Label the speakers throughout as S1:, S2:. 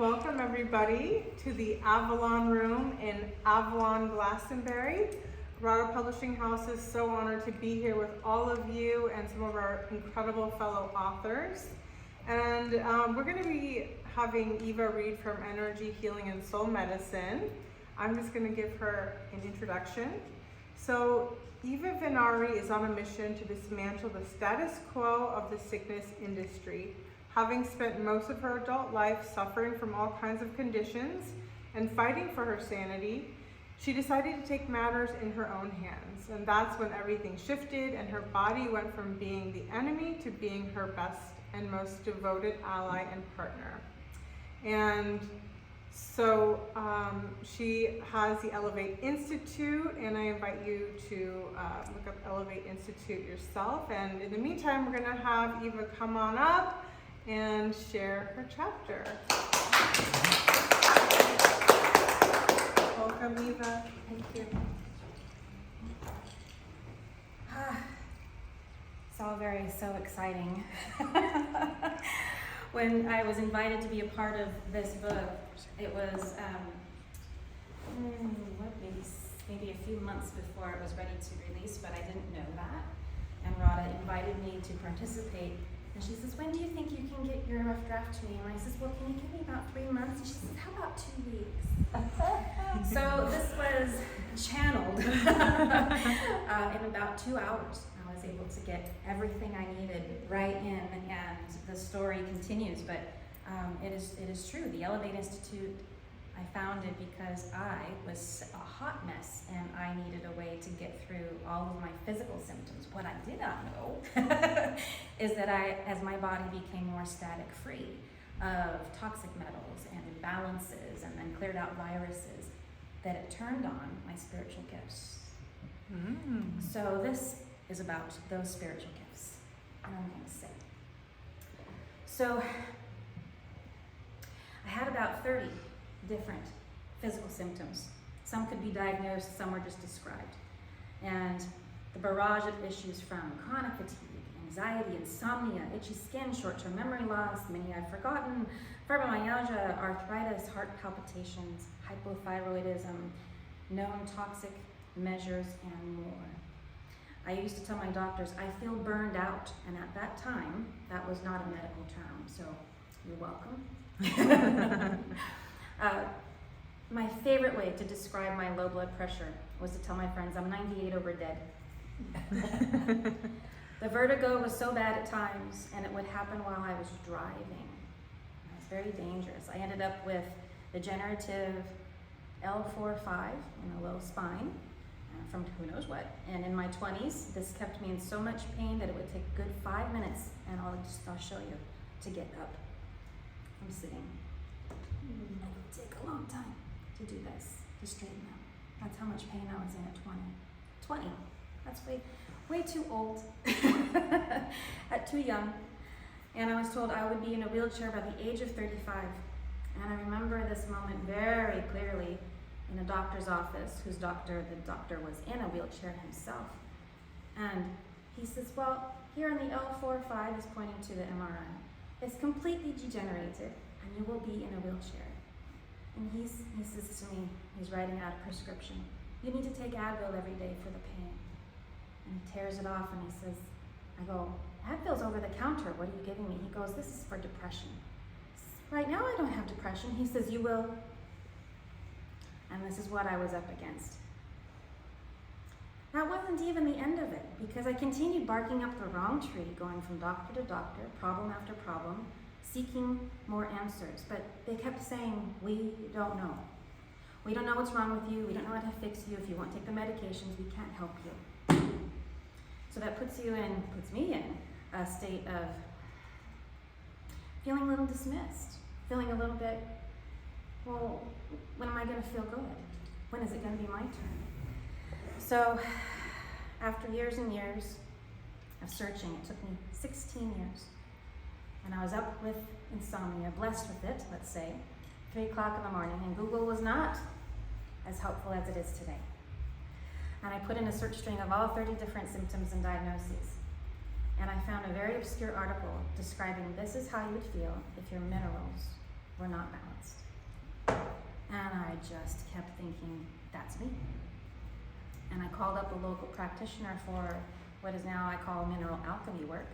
S1: welcome everybody to the Avalon room in Avalon, Glastonbury. Radhaa Publishing House is so honored to be here with all of you and some of our incredible fellow authors. And we're going to be having Eva read from Energy, Healing, and Soul Medicine. I'm just going to give her an introduction. So Eva Vennari is on a mission to dismantle the status quo of the sickness industry. Having spent most of her adult life suffering from all kinds of conditions and fighting for her sanity, she decided to take matters in her own hands. And that's when everything shifted and her body went from being the enemy to being her best and most devoted ally and partner. And so she has the Elevate Institute, and I invite you to look up Elevate Institute yourself. And in the meantime, we're gonna have Eva come on up and share her chapter. Welcome, Eva.
S2: Thank you. It's all so exciting. When I was invited to be a part of this book, it was maybe a few months before it was ready to release, but I didn't know that. And Radhaa invited me to participate. And she says, when do you think you can get your rough draft to me? And I says, well, can you give me about 3 months? And she says, how about 2 weeks? So this was channeled in about 2 hours. I was able to get everything I needed right in, and the story continues. But it is true. The Elevate Institute, I founded because I was a hot mess and I needed a way to get through all of my physical symptoms. What I did not know is that as my body became more static free of toxic metals and imbalances and then cleared out viruses, that it turned on my spiritual gifts. So this is about those spiritual gifts, and I'm going to say. So I had about 30 different physical symptoms. Some could be diagnosed, some were just described. And the barrage of issues from chronic fatigue, anxiety, insomnia, itchy skin, short-term memory loss, many I've forgotten, fibromyalgia, arthritis, heart palpitations, hypothyroidism, known toxic measures, and more. I used to tell my doctors, I feel burned out, and at that time, that was not a medical term, so you're welcome. My favorite way to describe my low blood pressure was to tell my friends I'm 98 over dead. The vertigo was so bad at times, and it would happen while I was driving. It was very dangerous. I ended up with degenerative L4-5 in a low spine from who knows what. And in my 20s, this kept me in so much pain that it would take a good 5 minutes, and I'll show you, to get up from sitting. It would take a long time to do this, to straighten out. That's how much pain I was in at 20. 20, that's way too old, at too young. And I was told I would be in a wheelchair by the age of 35. And I remember this moment very clearly in a doctor's office, the doctor was in a wheelchair himself. And he says, well, here on the L4-5, he's pointing to the MRI, it's completely degenerated, and you will be in a wheelchair. And he says to me, he's writing out a prescription, you need to take Advil every day for the pain. And he tears it off and he says, I go, Advil's over the counter, what are you giving me? He goes, this is for depression. Right now I don't have depression. He says, you will. And this is what I was up against. That wasn't even the end of it, because I continued barking up the wrong tree, going from doctor to doctor, problem after problem, seeking more answers. But they kept saying, we don't know. We don't know what's wrong with you. We don't know how to fix you. If you won't take the medications, we can't help you. So that puts me in a state of feeling a little dismissed, feeling a little bit, well, when am I going to feel good? When is it going to be my turn? So after years and years of searching, it took me 16 years. And I was up with insomnia, blessed with it, let's say, 3 o'clock in the morning, and Google was not as helpful as it is today. And I put in a search string of all 30 different symptoms and diagnoses. And I found a very obscure article describing this is how you would feel if your minerals were not balanced. And I just kept thinking, that's me. And I called up a local practitioner for what is now I call mineral alchemy work.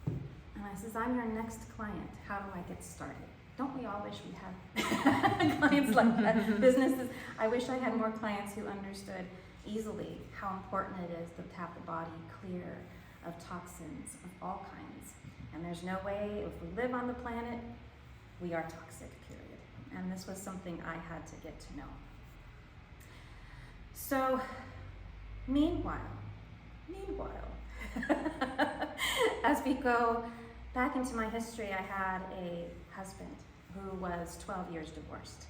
S2: And I says, I'm your next client. How do I get started? Don't we all wish we had clients like that? Businesses. I wish I had more clients who understood easily how important it is to have the body clear of toxins of all kinds. And there's no way, if we live on the planet, we are toxic, period. And this was something I had to get to know. So, meanwhile, as we go back into my history, I had a husband who was 12 years divorced.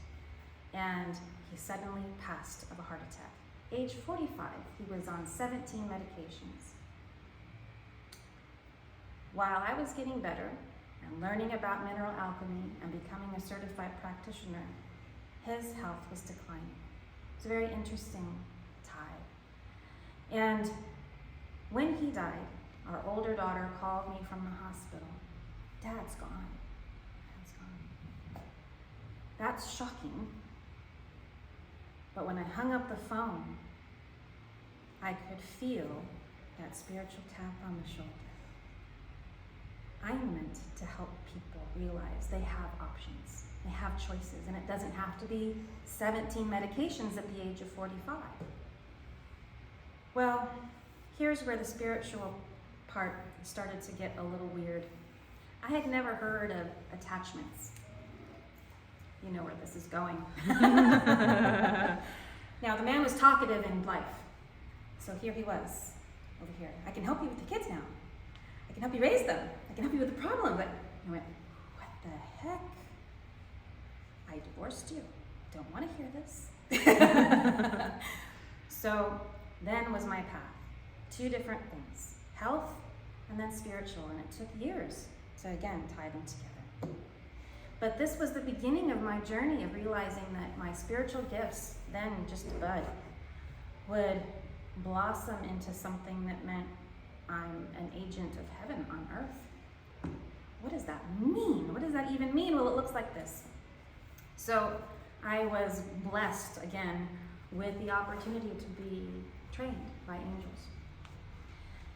S2: And he suddenly passed of a heart attack. Age 45, he was on 17 medications. While I was getting better and learning about mineral alchemy and becoming a certified practitioner, his health was declining. It's a very interesting tie. And when he died, our older daughter called me from the hospital. Dad's gone. Dad's gone. That's shocking. But when I hung up the phone, I could feel that spiritual tap on the shoulder. I'm meant to help people realize they have options, they have choices, and it doesn't have to be 17 medications at the age of 45. Well, here's where the spiritual part started to get a little weird. I had never heard of attachments. You know where this is going. Now, the man was talkative in life. So here he was, over here. I can help you with the kids now. I can help you raise them. I can help you with the problem. But I went, what the heck? I divorced you. Don't want to hear this. So then was my path. Two different things, health and then spiritual. And it took years to, again, tie them together. But this was the beginning of my journey of realizing that my spiritual gifts, then just a bud, would blossom into something that meant I'm an agent of heaven on earth. What does that mean? What does that even mean? Well, it looks like this. So I was blessed, again, with the opportunity to be trained by angels.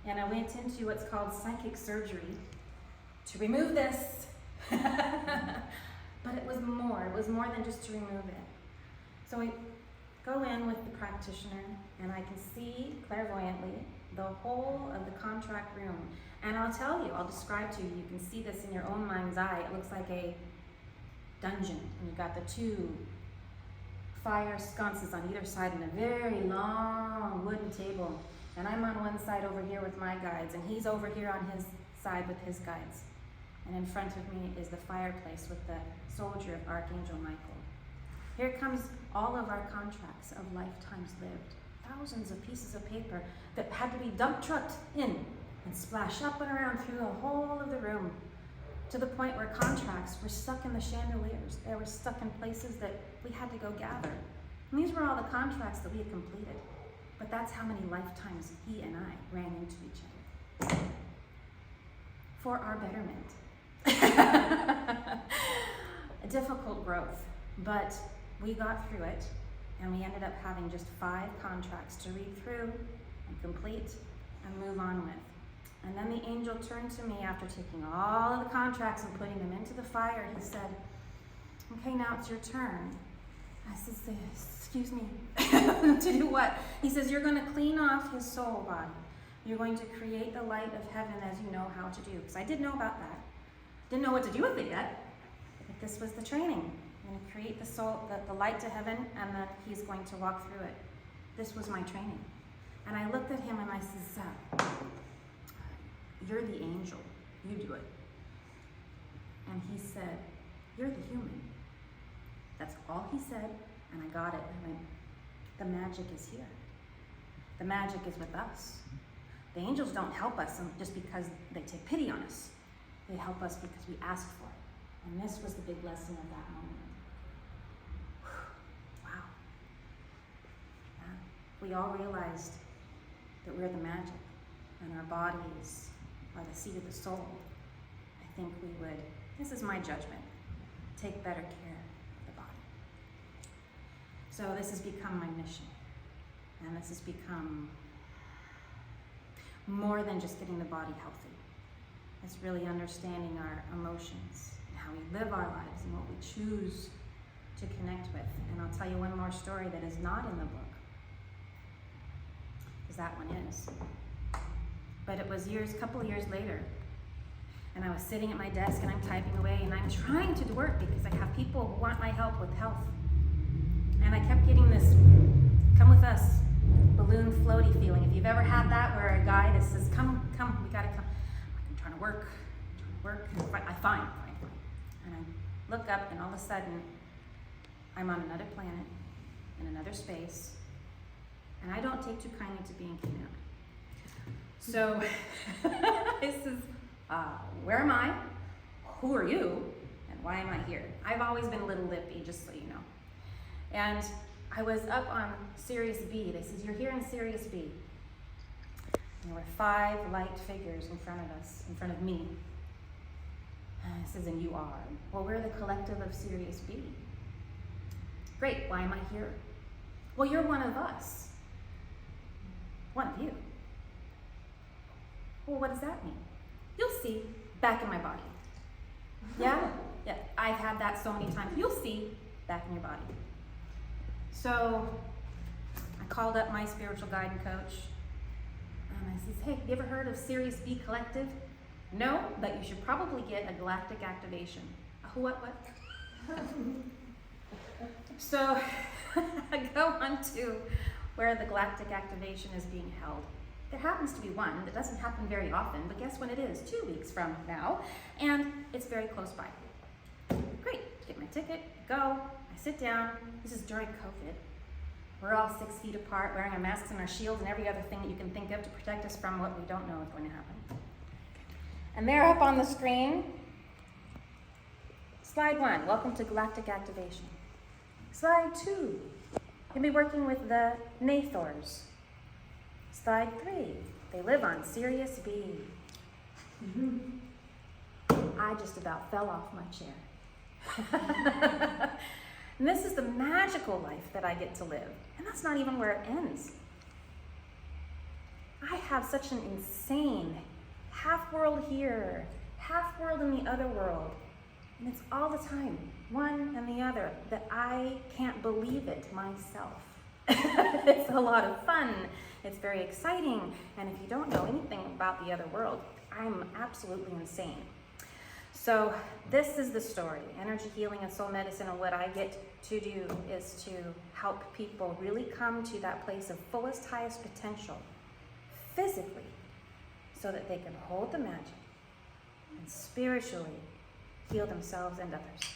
S2: And I went into what's called psychic surgery to remove this. But it was more than just to remove it. So I go in with the practitioner and I can see clairvoyantly the whole of the contract room. And I'll tell you, I'll describe to you, you can see this in your own mind's eye. It looks like a dungeon. And you've got the two fire sconces on either side and a very long wooden table. And I'm on one side over here with my guides, and he's over here on his side with his guides. And in front of me is the fireplace with the soldier of Archangel Michael. Here comes all of our contracts of lifetimes lived. Thousands of pieces of paper that had to be dump trucked in and splash up and around through the whole of the room, to the point where contracts were stuck in the chandeliers. They were stuck in places that we had to go gather. And these were all the contracts that we had completed. But that's how many lifetimes he and I ran into each other. For our betterment. A difficult growth, but we got through it, and we ended up having just 5 contracts to read through and complete and move on with. And then the angel turned to me after taking all of the contracts and putting them into the fire. He said, okay, now it's your turn. I said, excuse me, to do what? He says, you're going to clean off his soul body. You're going to create the light of heaven as you know how to do. Because I did know about that. Didn't know what to do with it yet. But this was the training. I'm going to create the soul, the light to heaven, and then he's going to walk through it. This was my training. And I looked at him and I said, you're the angel. You do it. And he said, you're the human. That's all he said, and I got it. I went, the magic is here. The magic is with us. The angels don't help us just because they take pity on us. They help us because we ask for it. And this was the big lesson of that moment. Wow. Yeah. We all realized that we're the magic, and our bodies are the seat of the soul. I think we would, this is my judgment, take better care of the body. So this has become my mission. And this has become more than just getting the body healthy. It's really understanding our emotions and how we live our lives and what we choose to connect with. And I'll tell you one more story that is not in the book, because that one is. But it was a couple of years later, and I was sitting at my desk and I'm typing away and I'm trying to work because I have people who want my help with health. And I kept getting this, come with us, balloon floaty feeling. If you've ever had that where a guy that says, come, we gotta come. I'm trying to work. I find. And I look up and all of a sudden, I'm on another planet, in another space, and I don't take too kindly to being cute. So, this is, where am I? Who are you? And why am I here? I've always been a little lippy, just so you know. And I was up on Sirius B. They said, you're here in Sirius B. And there were 5 light figures in front of us, in front of me. And it says, and you are. Well, we're the collective of Sirius B. Great, why am I here? Well, you're one of us. One of you. Well, what does that mean? You'll see, back in my body. Yeah? Yeah, I've had that so many times. You'll see, back in your body. So, I called up my spiritual guide and coach, and I says, hey, you ever heard of Sirius B Collective? No, but you should probably get a galactic activation. A what? So, I go on to where the galactic activation is being held. There happens to be one that doesn't happen very often, but guess when it is? 2 weeks from now, and it's very close by. Great, get my ticket, go, I sit down. This is during COVID. We're all 6 feet apart, wearing our masks and our shields and every other thing that you can think of to protect us from what we don't know is going to happen. And there up on the screen, slide 1, welcome to galactic activation. Slide 2, you'll be working with the Nathors. Slide 3, they live on Sirius B. I just about fell off my chair. And this is the magical life that I get to live. And that's not even where it ends. I have such an insane half world here, half world in the other world. And it's all the time, one and the other, that I can't believe it myself. It's a lot of fun. It's very exciting. And if you don't know anything about the other world, I'm absolutely insane. So this is the story, energy healing and soul medicine, and what I get to do is to help people really come to that place of fullest, highest potential physically so that they can hold the magic and spiritually heal themselves and others.